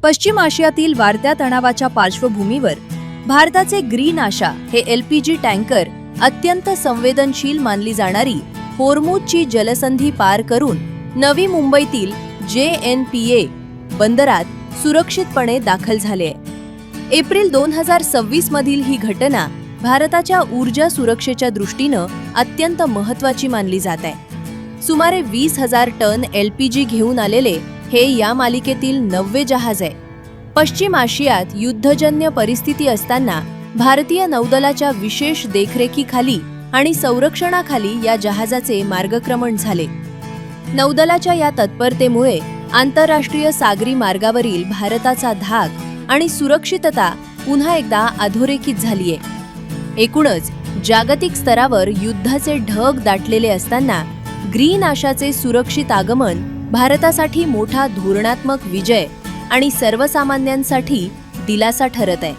पश्चिम आशियातील वाढत्या तणावाच्या पार्श्वभूमीवर भारताचे ग्रीन आशा हे LPG टँकर अत्यंत संवेदनशील मानली जाणारी होर्मुझची जलसंधी पार करून नवी मुंबईतील JNPA बंदरात सुरक्षितपणे दाखल झाले. एप्रिल 2026 मधील ही घटना भारताच्या ऊर्जा सुरक्षेच्या दृष्टीनं अत्यंत महत्त्वाची मानली जात आहे. सुमारे 20,000 टन LPG घेऊन आलेले हे या मालिकेतील 90 जहाज आहे. पश्चिम आशियात युद्धजन्य परिस्थिती असताना भारतीय नौदलाच्या विशेष देखरेखीखाली आणि संरक्षणाखाली या जहाजाचे मार्गक्रमण झाले. नौदलाच्या या तत्परतेमुळे आंतरराष्ट्रीय सागरी मार्गावरील भारताचा धाक आणि सुरक्षितता पुन्हा एकदा अधोरेखित झालीय. एकूणच जागतिक स्तरावर युद्धाचे ढग दाटलेले असताना ग्रीन आशाचे सुरक्षित आगमन भारतासाठी मोठा धोरणात्मक विजय आणि सर्वसामान्यांसाठी दिलासा ठरत आहे.